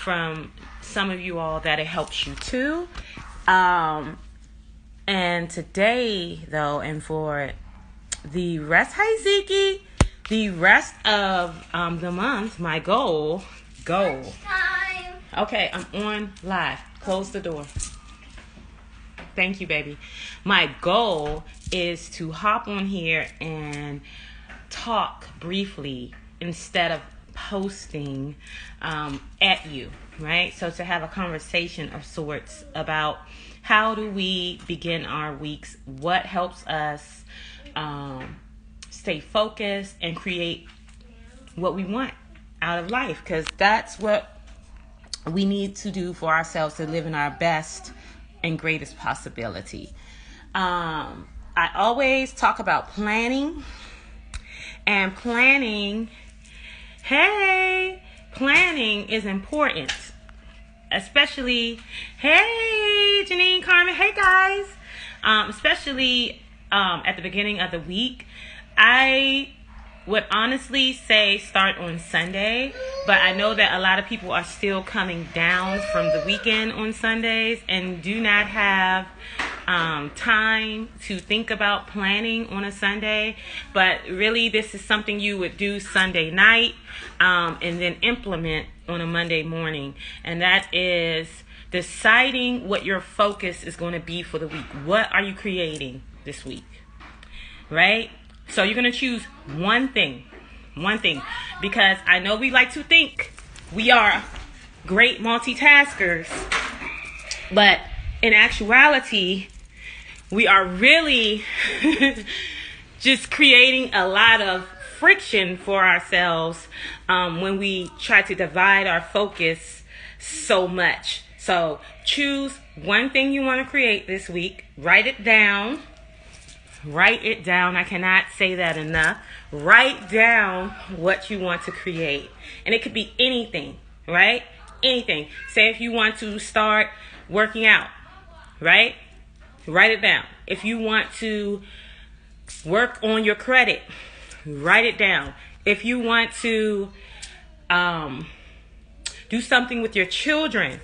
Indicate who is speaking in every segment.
Speaker 1: from some of you all that it helps you too. And today, though, and for the rest, hi Ziki, the rest of the month, my goal. Okay, I'm on live. Close the door. Thank you, baby. My goal is to hop on here and talk briefly instead of posting at you, right? So to have a conversation of sorts about how do we begin our weeks, what helps us stay focused and create what we want out of life, because that's what we need to do for ourselves to live in our best and greatest possibility. I always talk about planning, and planning is important, especially, hey Janine, Carmen, hey guys, especially at the beginning of the week. I would honestly say start on Sunday, but I know that a lot of people are still coming down from the weekend on Sundays and do not have time to think about planning on a Sunday. But really, this is something you would do Sunday night and then implement on a Monday morning. And that is deciding what your focus is going to be for the week. What are you creating this week? Right? So you're going to choose one thing, because I know we like to think we are great multitaskers, but in actuality, we are really just creating a lot of friction for ourselves when we try to divide our focus so much. So choose one thing you want to create this week, write it down. I cannot say that enough. Write down what you want to create. And it could be anything, right? Anything. Say if you want to start working out, right? Write it down. If you want to work on your credit, write it down. If you want to do something with your children,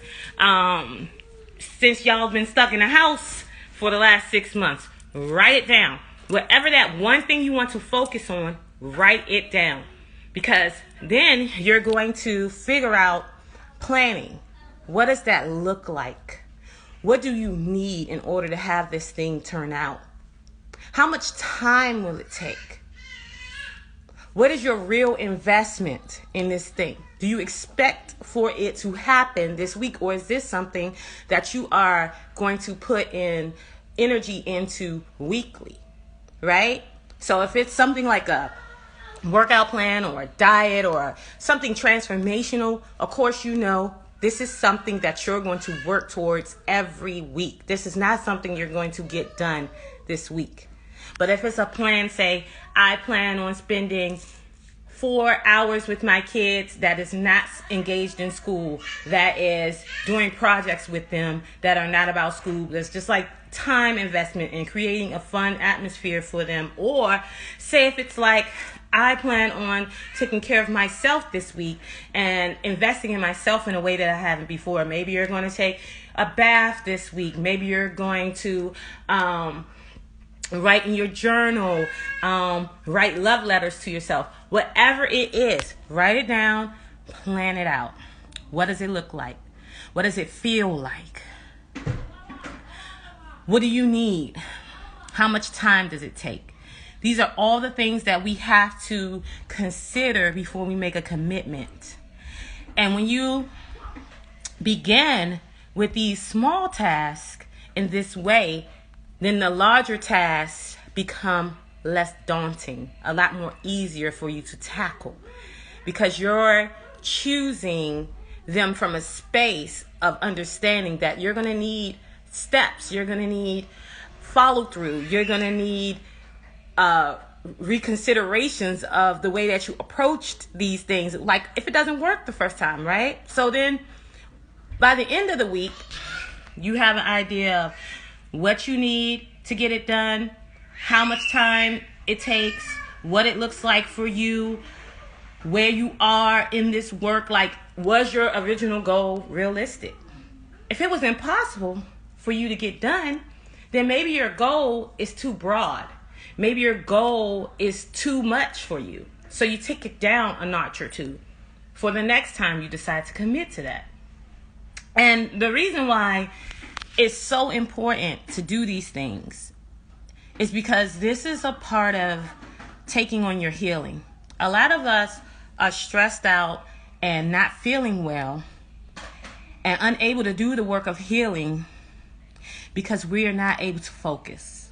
Speaker 1: since y'all been stuck in the house for the last 6 months, write it down. Whatever that one thing you want to focus on, write it down. Because then you're going to figure out planning. What does that look like? What do you need in order to have this thing turn out? How much time will it take? What is your real investment in this thing? Do you expect for it to happen this week, or is this something that you are going to put in energy into weekly, right? So if it's something like a workout plan or a diet or something transformational, of course, you know, this is something that you're going to work towards every week. This is not something you're going to get done this week. But if it's a plan, say, I plan on spending 4 hours with my kids that is not engaged in school, that is doing projects with them that are not about school. That's just like time investment in creating a fun atmosphere for them. Or say if it's like, I plan on taking care of myself this week and investing in myself in a way that I haven't before. Maybe you're going to take a bath this week. Maybe you're going to write in your journal, write love letters to yourself. Whatever it is, write it down, plan it out. What does it look like? What does it feel like? What do you need? How much time does it take? These are all the things that we have to consider before we make a commitment. And when you begin with these small tasks in this way, then the larger tasks become less daunting, a lot more easier for you to tackle, because you're choosing them from a space of understanding that you're going to need steps, you're going to need follow through, you're going to need reconsiderations of the way that you approached these things, like if it doesn't work the first time, right? So then by the end of the week, you have an idea of what you need to get it done, how much time it takes, what it looks like for you, where you are in this work? Like, was your original goal realistic? If it was impossible for you to get done, then maybe your goal is too broad. Maybe your goal is too much for you. So you take it down a notch or two for the next time you decide to commit to that. And the reason why it's so important to do these things is because this is a part of taking on your healing. A lot of us are stressed out and not feeling well and unable to do the work of healing because we are not able to focus.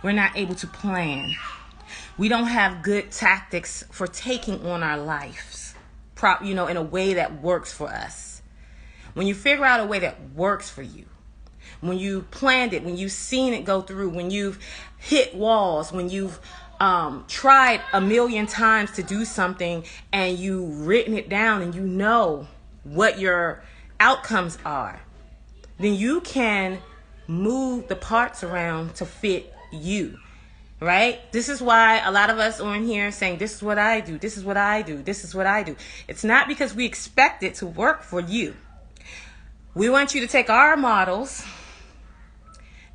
Speaker 1: We're not able to plan. We don't have good tactics for taking on our lives, in a way that works for us. When you figure out a way that works for you, when you planned it, when you've seen it go through, when you've hit walls, when you've tried a million times to do something and you've written it down and you know what your outcomes are, then you can move the parts around to fit you, right? This is why a lot of us are in here saying, this is what I do, this is what I do, this is what I do. It's not because we expect it to work for you. We want you to take our models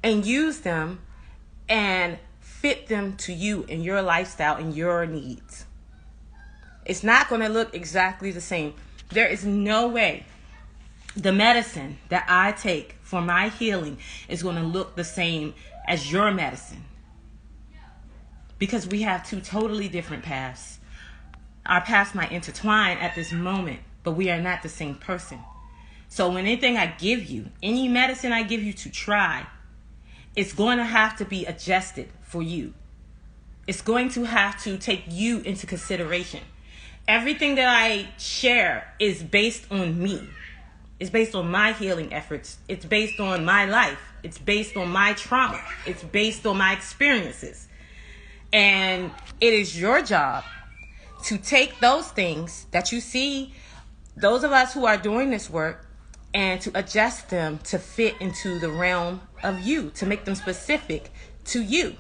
Speaker 1: and use them and fit them to you and your lifestyle and your needs. It's not going to look exactly the same. There is no way the medicine that I take for my healing is going to look the same as your medicine. Because we have two totally different paths. Our paths might intertwine at this moment, but we are not the same person. So when anything I give you, any medicine I give you to try, it's going to have to be adjusted for you. It's going to have to take you into consideration. Everything that I share is based on me. It's based on my healing efforts. It's based on my life. It's based on my trauma. It's based on my experiences. And it is your job to take those things that you see, those of us who are doing this work, and to adjust them to fit into the realm of you, to make them specific to you.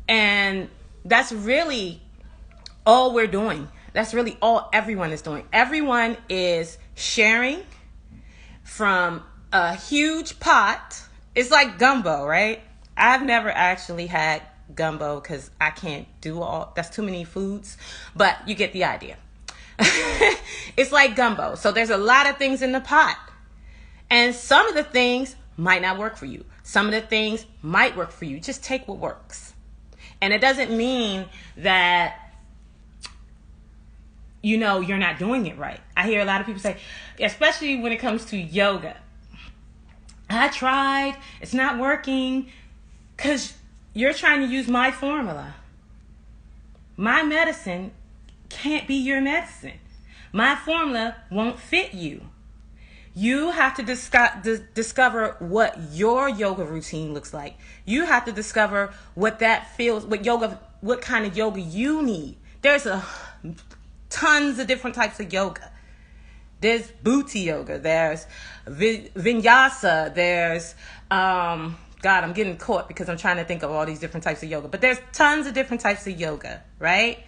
Speaker 1: And that's really all we're doing. That's really all everyone is doing. Everyone is sharing from a huge pot. It's like gumbo, right? I've never actually had gumbo because I can't do that's too many foods, but you get the idea. It's like gumbo. So there's a lot of things in the pot. And some of the things might not work for you. Some of the things might work for you. Just take what works. And it doesn't mean that, you're not doing it right. I hear a lot of people say, especially when it comes to yoga, I tried, it's not working, because you're trying to use my formula. My medicine can't be your medicine. My formula won't fit you. You have to discover what your yoga routine looks like. You have to discover what that feels, what kind of yoga you need. There's tons of different types of yoga. There's booty yoga. There's vinyasa. There's, God, I'm getting caught because I'm trying to think of all these different types of yoga. But there's tons of different types of yoga, right?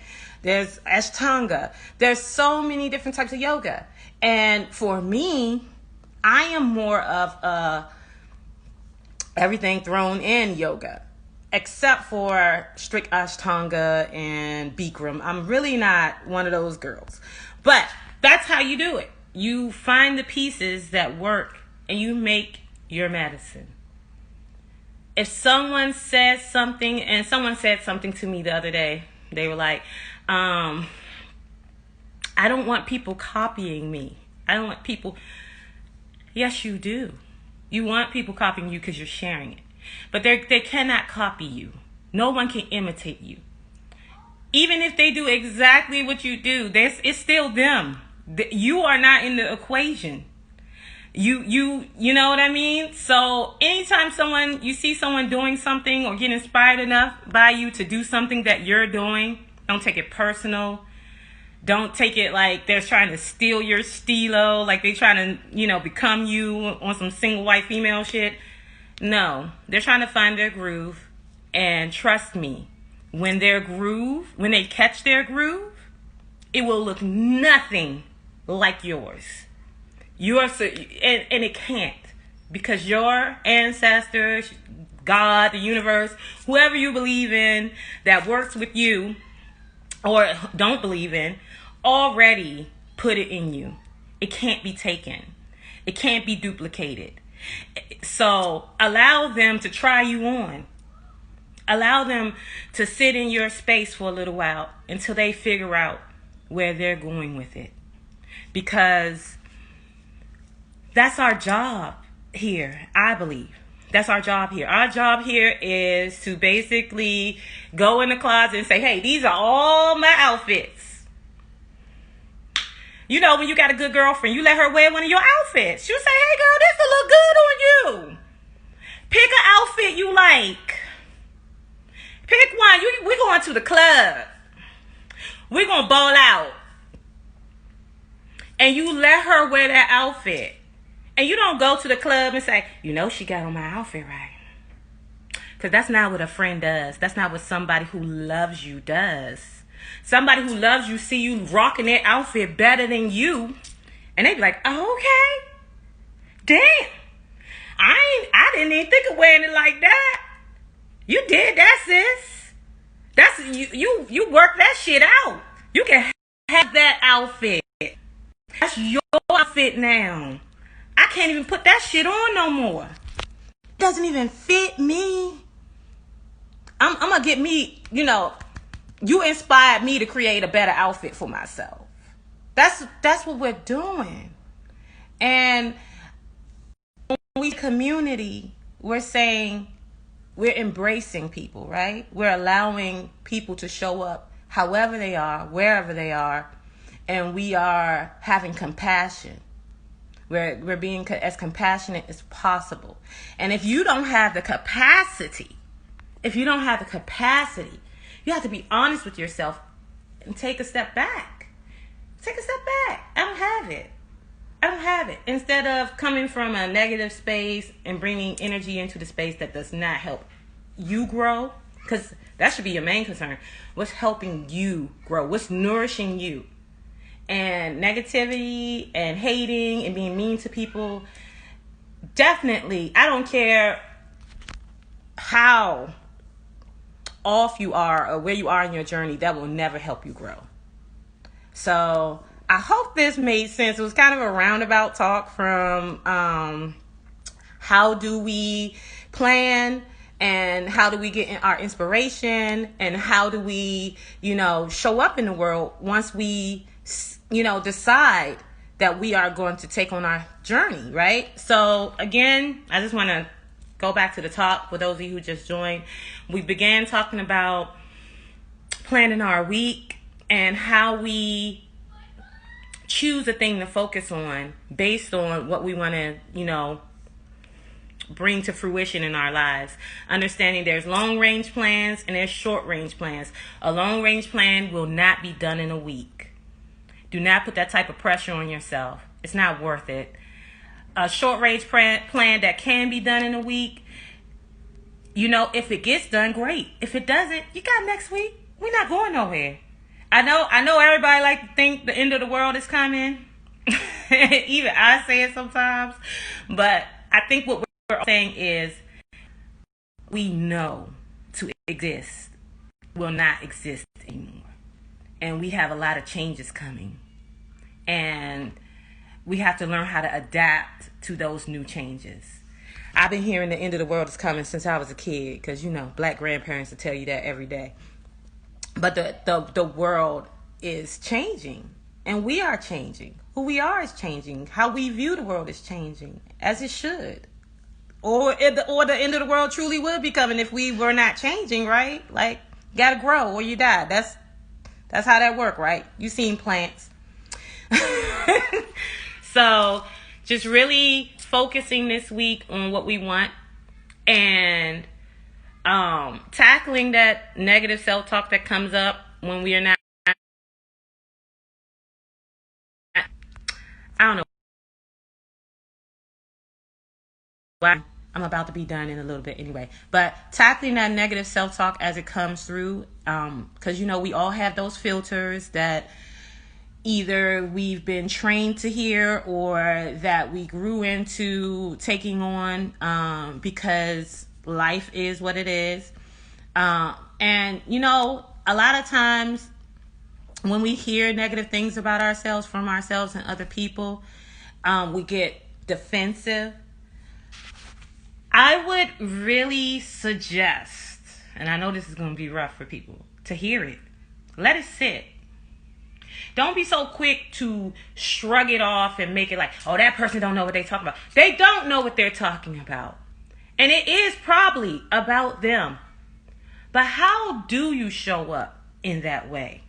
Speaker 1: There's Ashtanga. There's so many different types of yoga. And for me, I am more of everything thrown in yoga, except for strict Ashtanga and Bikram. I'm really not one of those girls. But that's how you do it. You find the pieces that work and you make your medicine. If someone says something, and someone said something to me the other day, they were like, I don't want people copying me. I don't want people. Yes, you do. You want people copying you because you're sharing it. But they cannot copy you. No one can imitate you. Even if they do exactly what you do, it's still them. You are not in the equation. You know what I mean? So anytime you see someone doing something or get inspired enough by you to do something that you're doing, don't take it personal. Don't take it like they're trying to steal your stilo, like they're trying to, become you on some single white female shit. No, they're trying to find their groove. And trust me, when they catch their groove, it will look nothing like yours. And it can't, because your ancestors, God, the universe, whoever you believe in that works with you or don't believe in, already put it in you. It can't be taken. It can't be duplicated. So allow them to try you on. Allow them to sit in your space for a little while until they figure out where they're going with it. Because that's our job here, I believe. That's our job here. Our job here is to basically go in the closet and say, hey, these are all my outfits. You know, when you got a good girlfriend, you let her wear one of your outfits. She'll say, hey, girl, this will look good on you. Pick an outfit you like. Pick one. We're going to the club. We're going to ball out. And you let her wear that outfit. And you don't go to the club and say, you know, she got on my outfit right. Because that's not what a friend does. That's not what somebody who loves you does. Somebody who loves you see you rocking that outfit better than you. And they be like, oh, okay. Damn. I didn't even think of wearing it like that. You did that, sis. That's you work that shit out. You can have that outfit. That's your outfit now. I can't even put that shit on no more. It doesn't even fit me. I'm going to get me, you know, you inspired me to create a better outfit for myself. That's what we're doing. And when we community, we're saying we're embracing people, right? We're allowing people to show up however they are, wherever they are, and we are having compassion. We're being as compassionate as possible. And if you don't have the capacity, you have to be honest with yourself and take a step back. Take a step back. I don't have it. Instead of coming from a negative space and bringing energy into the space that does not help you grow, because that should be your main concern. What's helping you grow? What's nourishing you? And negativity and hating and being mean to people, definitely, I don't care how off you are or where you are in your journey, that will never help you grow. So I hope this made sense. It was kind of a roundabout talk from how do we plan and how do we get our inspiration and how do we, show up in the world once we decide that we are going to take on our journey, right? So again, I just want to go back to the top for those of you who just joined. We began talking about planning our week and how we choose a thing to focus on based on what we want to, bring to fruition in our lives. Understanding there's long range plans and there's short range plans. A long range plan will not be done in a week. Do not put that type of pressure on yourself. It's not worth it. A short range plan that can be done in a week, if it gets done, great. If it doesn't, you got next week. We're not going nowhere. I know everybody like to think the end of the world is coming. Even I say it sometimes. But I think what we're saying is we know to exist will not exist anymore. And we have a lot of changes coming. And we have to learn how to adapt to those new changes. I've been hearing the end of the world is coming since I was a kid. Because, black grandparents will tell you that every day. But the world is changing. And we are changing. Who we are is changing. How we view the world is changing. As it should. Or the end of the world truly would be coming if we were not changing, right? Like, you gotta grow or you die. That's how that work, right? You seen plants. So just really focusing this week on what we want and tackling that negative self-talk that comes up when we are not. I don't know. I'm about to be done in a little bit anyway. But tackling that negative self-talk as it comes through, because, we all have those filters that either we've been trained to hear or that we grew into taking on because life is what it is. And, you know, a lot of times when we hear negative things about ourselves from ourselves and other people, we get defensive. I would really suggest, and I know this is going to be rough for people, to hear it. Let it sit. Don't be so quick to shrug it off and make it like, oh, that person don't know what they're talking about. They don't know what they're talking about. And it is probably about them. But how do you show up in that way?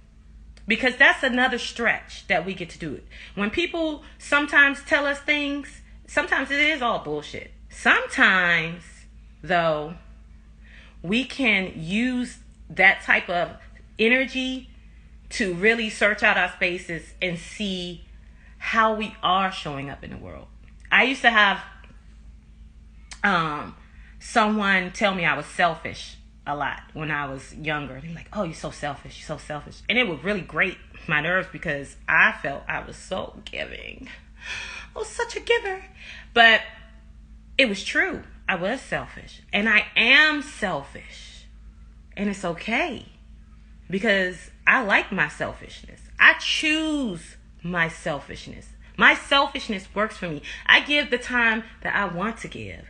Speaker 1: Because that's another stretch that we get to do it. When people sometimes tell us things, sometimes it is all bullshit. Sometimes, though, we can use that type of energy to really search out our spaces and see how we are showing up in the world. I used to have someone tell me I was selfish a lot when I was younger. They're like, oh, you're so selfish, you're so selfish. And it would really grate my nerves because I felt I was so giving. I was such a giver. But it was true. I was selfish. And I am selfish. And it's okay. Because I like my selfishness. I choose my selfishness. My selfishness works for me. I give the time that I want to give.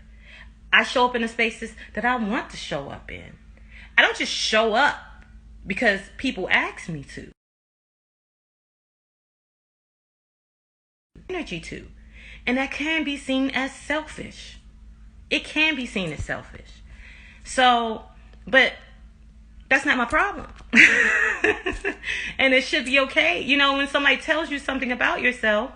Speaker 1: I show up in the spaces that I want to show up in. I don't just show up because people ask me to. Energy to. And that can be seen as selfish. It can be seen as selfish. So, but that's not my problem. And it should be okay. You know, when somebody tells you something about yourself,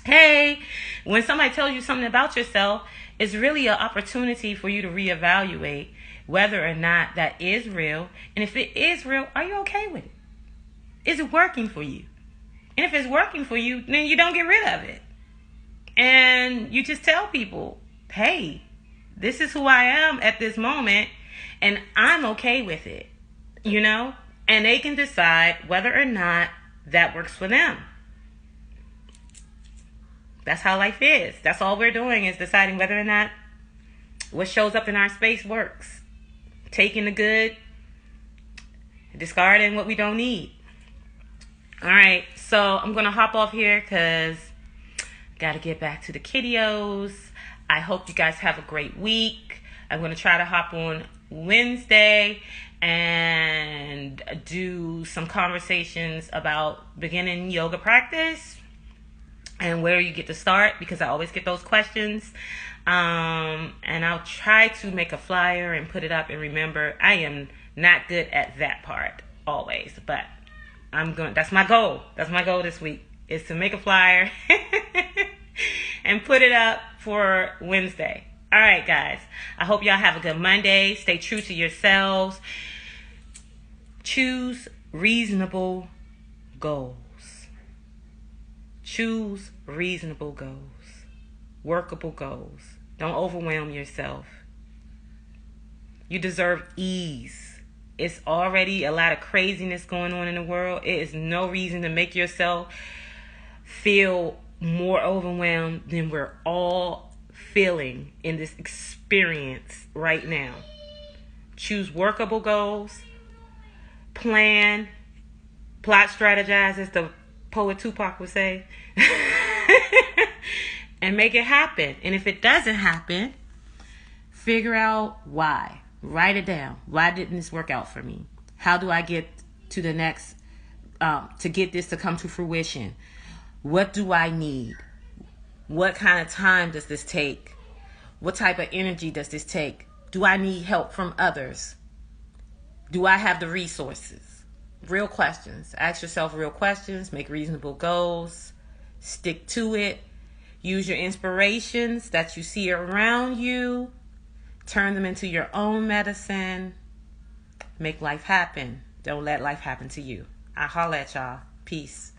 Speaker 1: when somebody tells you something about yourself, it's really an opportunity for you to reevaluate whether or not that is real. And if it is real, are you okay with it? Is it working for you? And if it's working for you, then you don't get rid of it. And you just tell people, hey, this is who I am at this moment, and I'm okay with it, you know? And they can decide whether or not that works for them. That's how life is. That's all we're doing is deciding whether or not what shows up in our space works. Taking the good, discarding what we don't need. All right, so I'm going to hop off here because I got to get back to the kiddios. I hope you guys have a great week. I'm going to try to hop on Wednesday and do some conversations about beginning yoga practice and where you get to start, because I always get those questions. And I'll try to make a flyer and put it up. And remember, I am not good at that part always, but that's my goal. That's my goal this week, is to make a flyer and put it up for Wednesday. All right, guys. I hope y'all have a good Monday. Stay true to yourselves. Choose reasonable goals. Choose reasonable goals. Workable goals. Don't overwhelm yourself. You deserve ease. It's already a lot of craziness going on in the world. It is no reason to make yourself feel more overwhelmed than we're all feeling in this experience right now. Choose workable goals. Plan. Plot, strategize, as the poet Tupac would say. And make it happen. And if it doesn't happen, figure out why. Write it down. Why didn't this work out for me? How do I get to the next, to get this to come to fruition? What do I need? What kind of time does this take? What type of energy does this take? Do I need help from others? Do I have the resources? Real questions. Ask yourself real questions. Make reasonable goals. Stick to it. Use your inspirations that you see around you. Turn them into your own medicine. Make life happen. Don't let life happen to you. I holla at y'all. Peace.